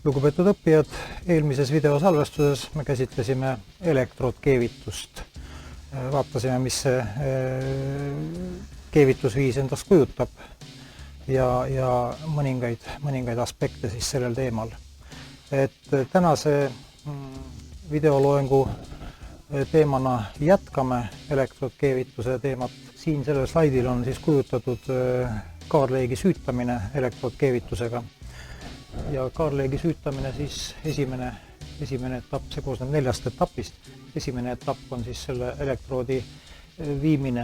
Lugupeetud õppijad, eelmises videosalvestuses me käsitlesime elektroodkeevitust. Vaatasime, mis see keevitusviis endast kujutab ja mõningaid aspekte siis sellel teemal. Tänase videoloengu teemana jätkame elektroodkeevituse teemat. Siin sellel slaidil on siis kujutatud kaarleegi süütamine elektroodkeevitusega. Ja kaarleegi süütamine siis esimene etapp, see koosneb 4 etapist. Esimene etapp on siis selle elektroodi viimine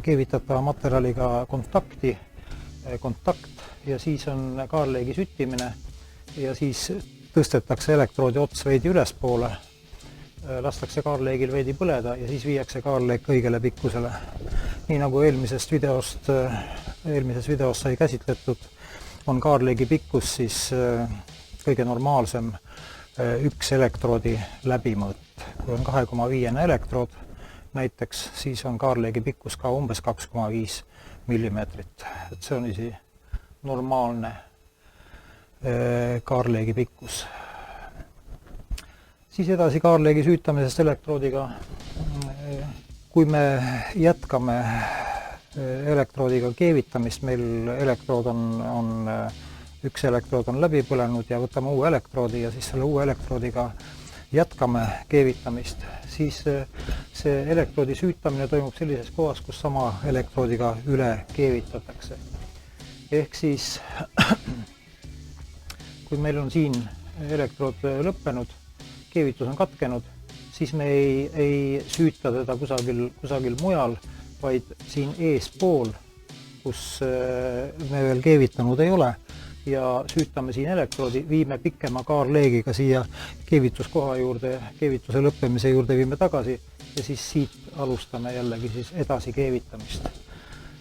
keevitatava materjaliga kontakt ja siis on kaarleegi süttimine ja siis tõstetakse elektroodi ots veidi ülespoole, lastakse kaarleegil veidi põleda ja siis viiakse kaarleeg õigele pikkusele. Nii nagu eelmises videos sai käsitletud, on kaarleegi pikkus siis kõige normaalsem üks elektroodi läbimõõt. Kui on 2,5 elektrood näiteks, siis on kaarleegi pikkus ka umbes 2,5 millimeetrit. See on isi normaalne kaarleegi pikkus. Siis edasi kaarleegi süütamisest elektroodiga. Kui me jätkame elektroodiga keevitamist, meil üks elektrood on läbi põlenud ja võtame uue elektroodi ja siis selle uue elektroodiga jätkame keevitamist, siis see elektroodi süütamine toimub sellises kohas, kus sama elektroodiga üle keevitatakse. Ehk siis, kui meil on siin elektrood lõppenud, keevitus on katkenud, siis me ei süüta teda kusagil mujal, vaid siin eespool, kus me veel keevitanud ei ole ja süütame siin elektroodi, viime pikema kaarleegiga siia keevituskoha juurde, keevituse lõppemise juurde viime tagasi ja siis siit alustame jällegi siis edasi keevitamist.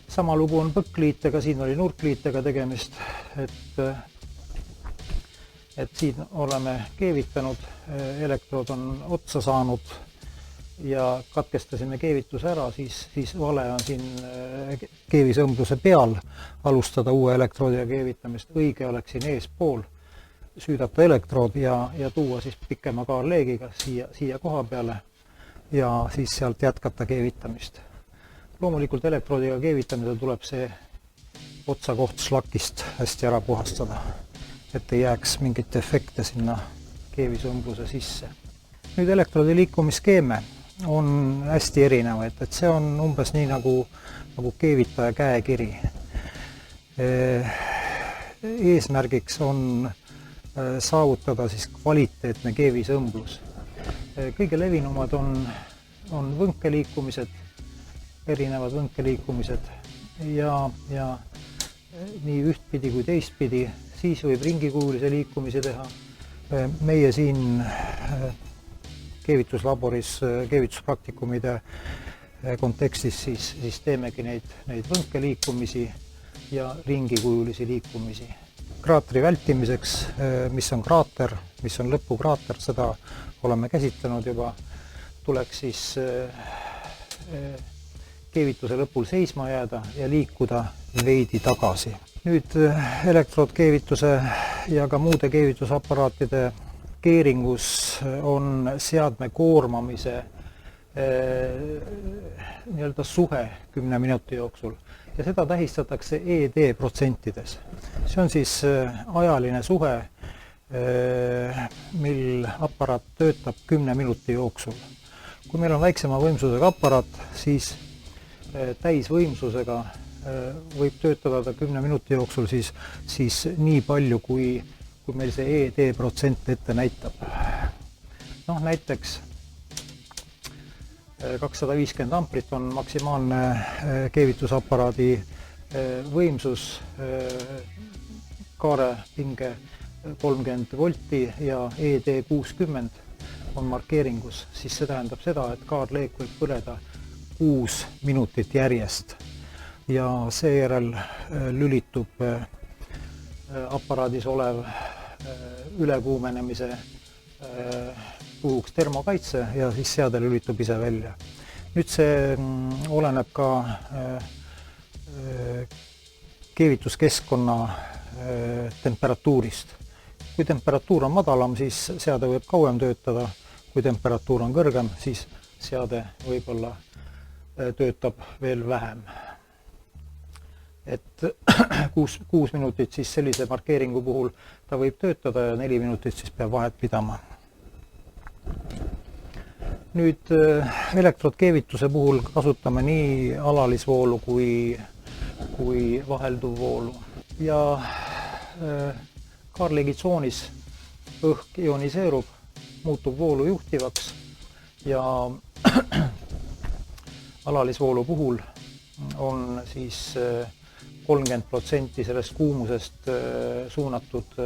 Sama lugu on põkkliitega, siin oli nurkliitega tegemist, et siin oleme keevitanud, elektrood on otsa saanud ja katkestasime keevituse ära, siis vale on siin keevisõmbluse peal alustada uue elektroodiga keevitamist. Õige oleks siin eespool süüdata elektrood ja tuua siis pikema kaarleegiga siia koha peale ja siis sealt jätkata keevitamist. Loomulikult elektroodiga keevitamisel tuleb see otsakoht slakist hästi ära puhastada, et ei jääks mingit efekte sinna keevisõmbluse sisse. Nüüd elektroodi liikumisskeeme on hästi erinevaid, et see on umbes nii nagu keevitaja käekiri. Eesmärgiks on saavutada siis kvaliteetne keevisõmblus. Kõige levinumad on võnkeliikumised, erinevad võnkeliikumised ja nii ühtpidi kui teistpidi, siis võib ringikujulise liikumisi teha. Meie siin keevituslaboris, keevituspraktikumide kontekstis siis teemegi neid võnkeliikumisi ja ringikujulisi liikumisi. Kraatri vältimiseks, mis on kraater, mis on lõpukraater, seda oleme käsitlenud juba, tuleks siis keevituse lõpul seisma jääda ja liikuda veidi tagasi. Nüüd elektroodkeevituse ja ka muude keevitusaparaatide keeringus on seadme koormamise suhe 10 minuti jooksul ja seda tähistatakse ED protsentides. See on siis ajaline suhe, mil aparaat töötab 10 minuti jooksul. Kui meil on väiksema võimsusega aparaat, siis täisvõimsusega võib töötada ta 10 minuti jooksul siis nii palju, kui meil see ED protsent ette näitab. Näiteks 250 amprit on maksimaalne keevitusaparaadi võimsus, kaarepinge 30 volti ja ED 60 on markeeringus, siis see tähendab seda, et kaarleeg võib põleda 6 minutit järjest ja seejärel lülitub aparaadis olev ülekuumenemise puhuks termokaitse ja siis seade lülitub ise välja. Nüüd see oleneb ka keevituskeskkonna temperatuurist. kui temperatuur on madalam, siis seade võib kauem töötada, kui temperatuur on kõrgem, siis seade võib-olla töötab veel vähem. Et 6 minutit siis sellise markeeringu puhul ta võib töötada ja 4 minutit siis peab vahet pidama. Nüüd elektroodkeevituse puhul kasutame nii alalisvoolu kui vahelduvvoolu. Ja Kaarligi tsoonis õhk ioniseerub, muutub voolu juhtivaks ja alalisvoolu puhul on siis 30% sellest kuumusest suunatud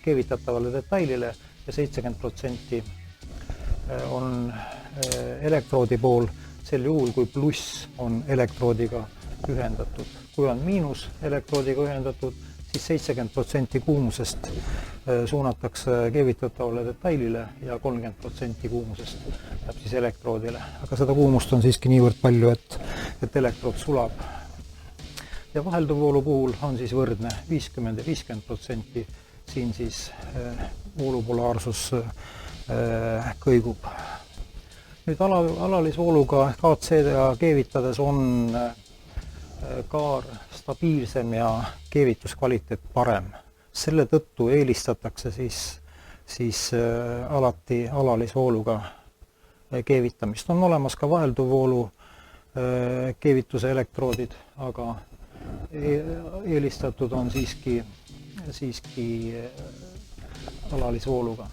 keevitatavale detailile ja 70% on elektroodi pool sel juhul, kui pluss on elektroodiga ühendatud. Kui on miinus elektroodiga ühendatud, siis 70% kuumusest suunatakse keevitatavale detailile ja 30% kuumusest läheb siis elektroodile. Aga seda kuumust on siiski niivõrd palju, et elektrood sulab. Ja vahelduvvoolu puhul on siis võrdne 50 ja 50%, siin siis voolupolaarsus kõigub. Nüüd alalisvooluga kaatseedega keevitades on kaar stabiilsem ja keevituskvaliteet parem. Selle tõttu eelistatakse siis alati alalisvooluga keevitamist. On olemas ka vahelduvvoolu keevituse elektroodid, aga eelistatud on siiski alalisvooluga.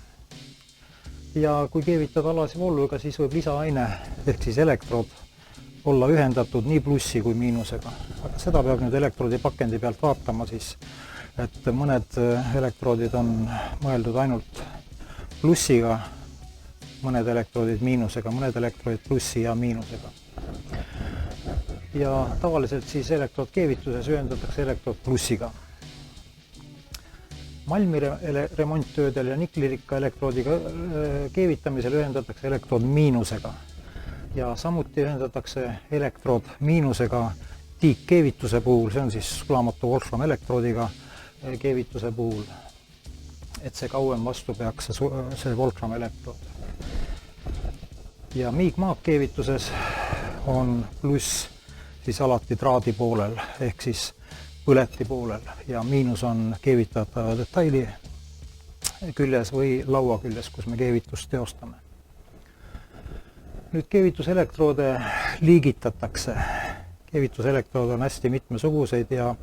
Ja kui keevitada alalisvooluga, siis võib lisaaine ehk siis elektrood olla ühendatud nii plussi kui miinusega. Aga seda peab nüüd elektroodi pakendi pealt vaatama siis, et mõned elektroodid on mõeldud ainult plussiga, mõned elektroodid miinusega, mõned elektroodid plussi ja miinusega. Ja tavaliselt siis elektroodkeevituses ühendatakse elektrood plussiga. Malmi remonttöödel ja niklirikka elektroodiga keevitamisel ühendatakse elektrood miinusega. Ja samuti ühendatakse elektrood miinusega tiikkeevituse puhul, see on siis sulamatu Wolfram elektroodiga keevituse puhul, et see kauem vastu peaks see Wolfram elektrood. Ja miig-maag keevituses on pluss siis alati traadi poolel ehk siis põleti poolel ja miinus on keevitatava detaili küljes või laua küljes, kus me keevitust teostame. Nüüd keevituselektroode liigitatakse. Keevituselektrood on hästi mitmesuguseid ja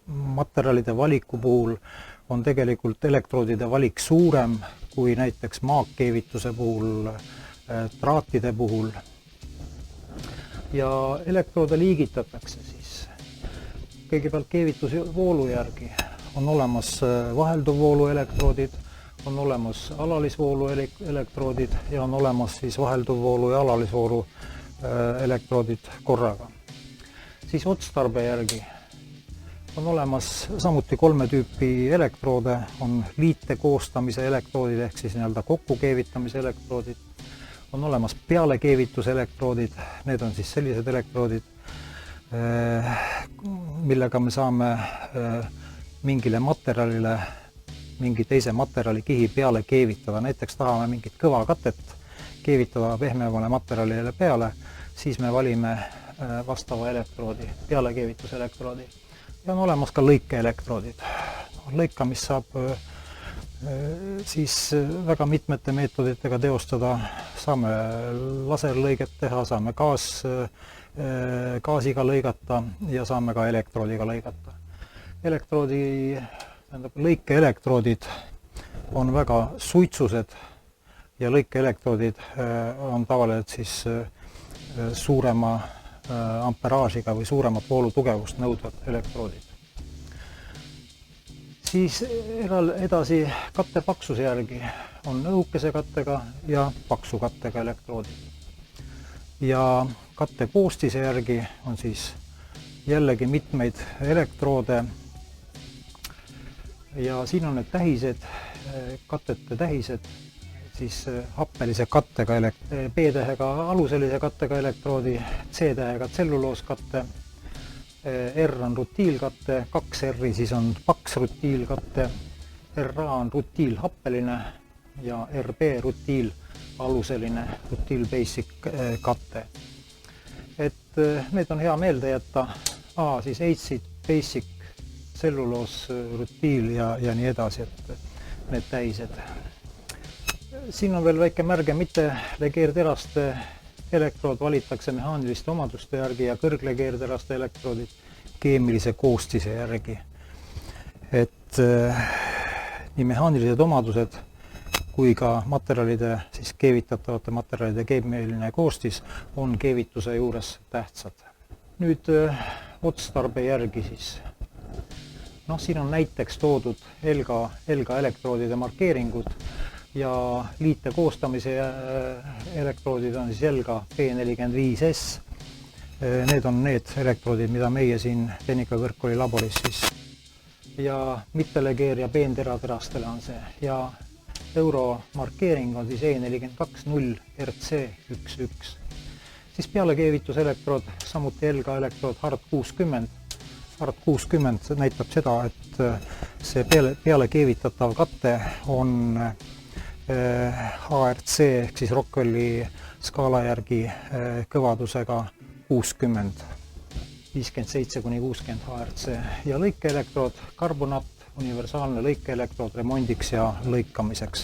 materjalide valiku puhul on tegelikult elektroodide valik suurem kui näiteks maagkeevituse puhul, traatide puhul. Ja elektroode liigitatakse siis. Kõigepealt keevitusvoolu järgi on olemas vahelduvvoolu elektroodid, on olemas alalisvoolu elektroodid ja on olemas siis vahelduvvoolu ja alalisvoolu elektroodid korraga. Siis otstarbe järgi on olemas samuti 3 tüüpi elektroode, on liite koostamise elektroodid ehk siis kokku keevitamise elektroodid, on olemas pealekeevituselektroodid, need on siis sellised elektroodid, millega me saame mingile materjalile mingi teise materjali kihi peale keevitada. Näiteks tahame mingit kõva katet keevitada pehmemale materjalile peale, siis me valime vastava elektroodi, pealekeevituselektroodi. Ja on olemas ka lõikeelektroodid. Lõikamist saab siis väga mitmete meetoditega teostada, saame laserlõiget teha, saame gaasiga lõigata ja saame ka elektroodiga lõigata. Lõikeelektroodid on väga suitsused ja lõikeelektroodid on tavaliselt siis suurema amperaažiga või suuremat voolutugevust nõudvad elektroodid. Siis edasi katte paksuse järgi on õhukese kattega ja paksu kattega elektroodid. Ja katte koostise järgi on siis jällegi mitmeid elektroode. Ja siin on need tähised, katete tähised, siis happelise kattega, B-tähega aluselise kattega elektroodi, C-tähega tsellulooskatte, R on rutiilkatte, 2R siis on paks rutiilkatte, RA on rutiilhappeline ja RB rutiilaluseline, rutiil basic katte. Et need on hea meelde jätta. A siis acid, basic, celluloos, rutiil ja nii edasi, et need tähised. Siin on veel väike märge, mitte legeerteraste elektrood valitakse mehaaniliste omaduste järgi ja kõrglegeerteraste elektroodid keemilise koostise järgi. Et nii mehaanilised omadused kui ka materjalide, siis keevitatavate materjalide keemiline koostis on keevituse juures tähtsad. Nüüd otstarbe järgi siis. Siin on näiteks toodud ELGA elektroodide markeeringud ja liite koostamise elektroodid on siis ELGA P45S. Need on need elektroodid, mida meie siin Tehnikakõrgkooli laboris siis. Ja mittelegeer- ja peenteraterastele on see. Ja euro markeering on siis E420RC11. Siis pealekeevituselektrood, samuti ELGA elektrood HARD60. HARD60 näitab seda, et see peale keevitatav katte on HRC ehk siis Rockwelli skaala järgi kõvadusega 60, 57–60 HRC ja lõikeelektrood, karbonaat, universaalne lõikeelektrood remondiks ja lõikamiseks.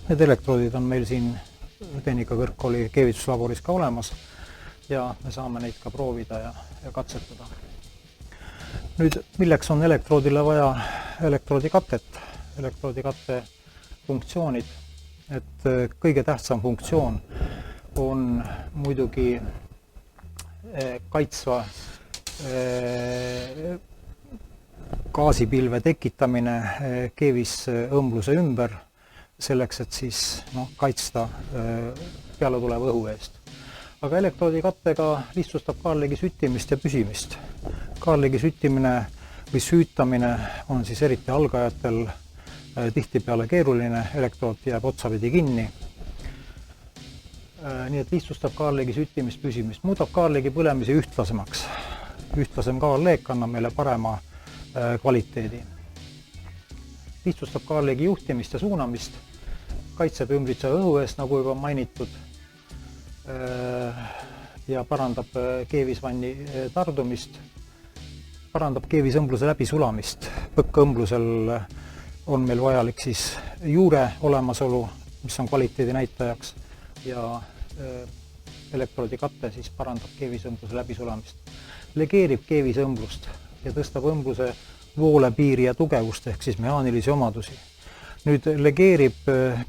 Need elektroodid on meil siin Tehnikakõrgkooli keevituslaboris ka olemas ja me saame neid ka proovida ja katsetada. Nüüd, milleks on elektroodile vaja elektroodikatet? Elektroodikatte funktsioonid. Et kõige tähtsam funktsioon on muidugi kaitsva gaasipilve tekitamine keevisõmbluse ümber, selleks, et siis kaitsta peale tuleva õhu eest. Aga elektroodikattega lihtsustab kaarligi süttimist ja püsimist. Kaarligi süttimine või süütamine on siis eriti algajatel tihtipeale keeruline, elektrood jääb otsapidi kinni. Nii et lihtsustab kaarligi süttimist, püsimist, muudab kaarligi põlemise ühtlasemaks. Ühtlasem kaarleek annab meile parema kvaliteedi. Lihtsustab kaarligi juhtimist ja suunamist, kaitseb ümbritseva õhu eest, nagu juba mainitud, ja parandab keevisvanni tardumist, parandab keevisõmbluse läbisulamist. Põkkaõmblusel on meil vajalik siis juure olemasolu, mis on kvaliteedi näitajaks, ja elektroodikatte siis parandab keevisõmbluse läbisulamist. Legeerib keevisõmblust ja tõstab õmbluse voolepiiri ja tugevust ehk siis mehaanilisi omadusi. Nüüd legeerib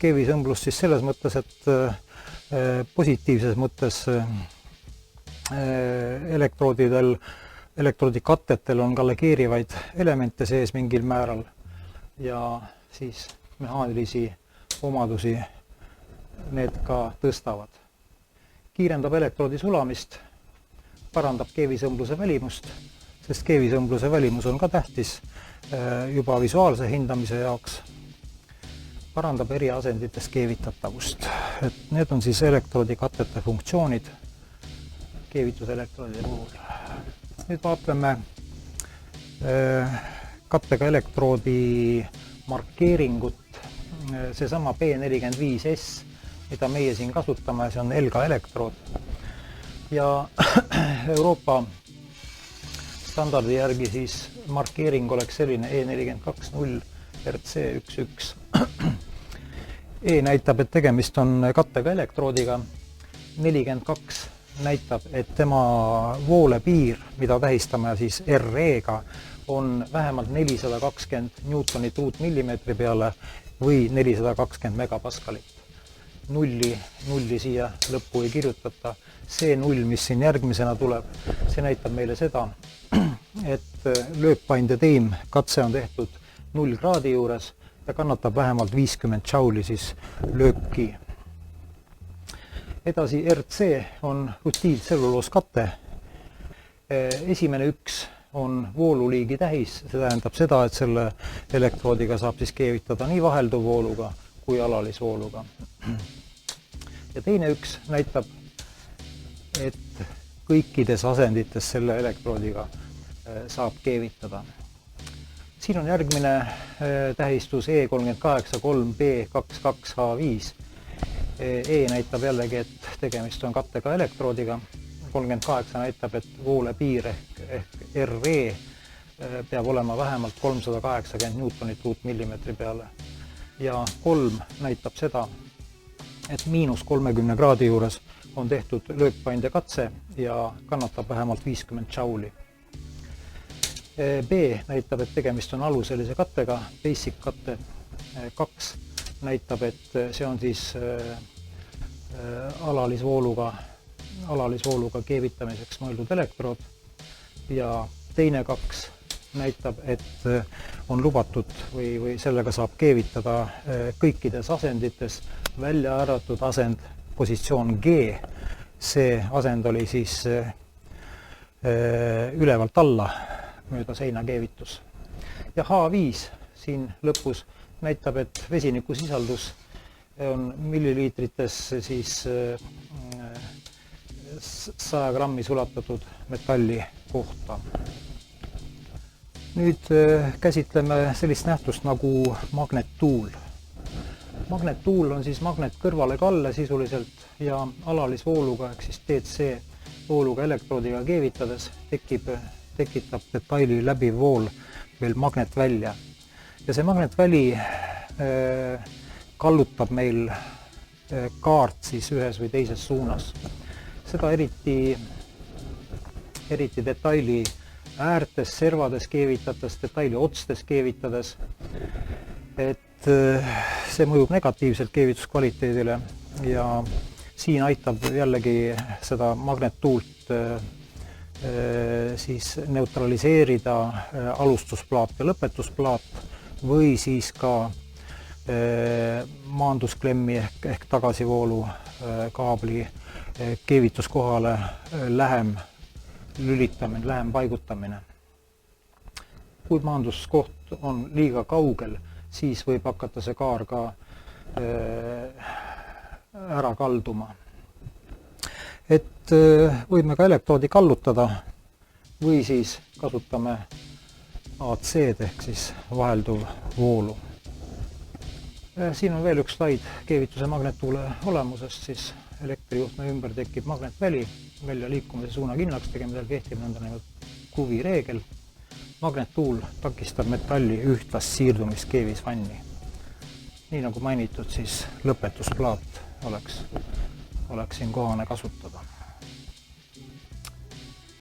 keevisõmblust siis selles mõttes, et positiivses mõttes elektroodikattetel on ka legeerivaid elemente sees mingil määral ja siis mehaanilisi omadusi need ka tõstavad. Kiirendab elektroodi sulamist, parandab keevisõmbluse välimust, sest keevisõmbluse välimus on ka tähtis juba visuaalse hindamise jaoks. Parandab eri asendites keevitatavust. Et need on siis elektroodikattete funktsioonid keevituselektroodide puhul. Nüüd vaatleme kattega elektroodi markeeringut. Seesama P45S, mida meie siin kasutame, see on ELGA elektrood. Ja Euroopa standardi järgi siis markeering oleks selline E420RC11. E näitab, et tegemist on kattega elektroodiga. 42 näitab, et tema voolepiir, mida tähistame siis RE-ga, on vähemalt 420 newtonit ruutmillimeetri peale või 420 megapaskalit. Nulli siia lõppu ei kirjutata. See null, mis siin järgmisena tuleb, see näitab meile seda, et löökpainde teim katse on tehtud 0 kraadi juures ja kannatab vähemalt 50 džauli siis lööki. Edasi RC on rutiiltsellulooskatte. Esimene 1 on vooluliigi tähis, see tähendab seda, et selle elektroodiga saab siis keevitada nii vahelduvvooluga kui alalisvooluga. Ja teine 1 näitab, et kõikides asendites selle elektroodiga saab keevitada. Siin on järgmine tähistus E383B22H5. E näitab jällegi, et tegemist on kattega elektroodiga. 38 näitab, et voole piir ehk RE peab olema vähemalt 380 newtonit ruutmillimeetri peale. Ja 3 näitab seda, et -30 kraadi juures on tehtud löökpainde katse ja kannatab vähemalt 50 džauli. B näitab, et tegemist on aluselise kattega, basic katte. 2 näitab, et see on siis alalisvooluga keevitamiseks mõeldud elektrood. Ja teine 2 näitab, et on lubatud või sellega saab keevitada kõikides asendites, välja arvatud asend positsioon G. See asend oli siis ülevalt alla mööda seina keevitus. Ja H5 siin lõpus näitab, et vesiniku sisaldus on milliliitrites siis 100 grammi sulatatud metalli kohta. Nüüd käsitleme sellist nähtust nagu magnettuul. Magnettuul on siis magnet kõrvale kalle sisuliselt ja alalisvooluga ehk siis DC vooluga elektroodiga keevitades tekitab detaili läbiv vool veel magnetvälja. Ja see magnetväli kallutab meil kaart siis ühes või teises suunas. Seda eriti detaili äärtes, servades keevitades, detaili otstes keevitades, et see mõjub negatiivselt keevituskvaliteedile ja siin aitab jällegi seda magnettuult siis neutraliseerida alustusplaat ja lõpetusplaat või siis ka maandusklemmi ehk tagasivoolu kaabli keevituskohale lähem lülitamine, lähem paigutamine. Kui maanduskoht on liiga kaugel, siis võib hakata see kaar ka ära kalduma. Et võime ka elektroodi kallutada või siis kasutame AC-d ehk siis vahelduv voolu. Siin on veel üks slaid keevituse magnettuule olemusest, siis elektrijuhtme ümber tekib magnetväli, välja liikumise suuna kindlaks tegemisel kehtib nõndanimetatud kuvireegel. Magnettuul takistab metalli ühtlast siirdumist keevisvanni. Nii nagu mainitud, siis lõpetusplaat oleks siin kohane kasutada.